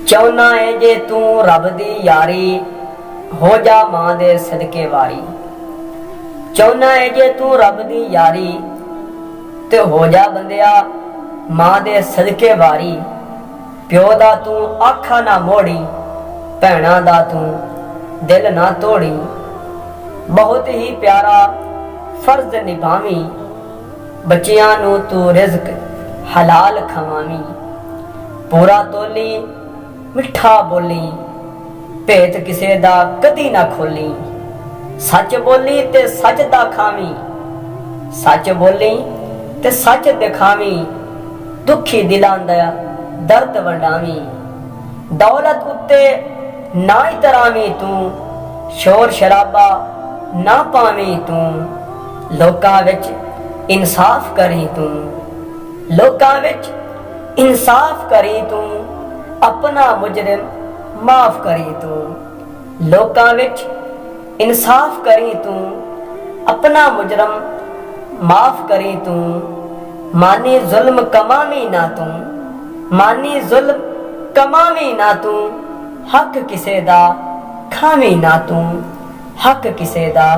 ਚਾਹੁੰਨਾ ਏ ਜੇ ਤੂੰ ਰੱਬ ਦੀ ਯਾਰੀ, ਹੋ ਜਾ ਮਾਂ ਦੇ ਸਦਕੇ ਵਾਰੀ। ਚਾਹੁੰਨਾ ਏ ਜੇ ਤੂੰ ਰੱਬ ਦੀ ਯਾਰੀ, ਤੇ ਹੋ ਜਾ ਬੰਦਿਆ ਮਾਂ ਦੇ ਸਦਕੇ ਵਾਰੀ। ਪਿਓ ਦਾ ਤੂੰ ਆਖਾ ਨਾ ਮੋੜੀ, ਭੈਣਾਂ ਦਾ ਤੂੰ ਦਿਲ ਨਾ ਤੋੜੀ। ਬਹੁਤ ਹੀ ਪਿਆਰਾ ਫਰਜ਼ ਨਿਭਾਵੀਂ, ਬੱਚਿਆਂ ਨੂੰ ਤੂੰ ਰਿਜ਼ਕ ਹਲਾਲ ਖਵਾਵੀਂ। ਪੂਰਾ ਤੋਲੀ ਮਿੱਠਾ ਬੋਲੀ, ਭੇਤ ਕਿਸੇ ਦਾ ਕਦੀ ਨਾ ਖੋਲੀ। ਸੱਚ ਬੋਲੀ ਤੇ ਸੱਚ ਦਾ ਖਾਵੀਂ, ਸੱਚ ਬੋਲੀ ਤੇ ਸੱਚ ਦਿਖਾਵੀਂ। ਦੁਖੀ ਦਿਲਾਂ ਦਾ ਦਰਦ ਵੰਡਾਵੀਂ। ਦੌਲਤ ਉੱਤੇ ਨਾ ਇਤਰਾਵੀਂ ਤੂੰ, ਸ਼ੋਰ ਸ਼ਰਾਬਾ ਨਾ ਪਾਵੀਂ ਤੂੰ। ਲੋਕਾਂ ਵਿੱਚ ਇਨਸਾਫ ਕਰੀ ਤੂੰ, ਲੋਕਾਂ ਵਿੱਚ ਇਨਸਾਫ ਕਰੀ ਤੂੰ। अपना मुजरिम माफ करी तू, लोकां विच इंसाफ करी तू। अपना मुजरम माफ करी तू। मानी जुल्म कमावी ना तू, मानी जुल्म कमावी ना तू। हक किसे दा खावी ना तू, हक किसे दा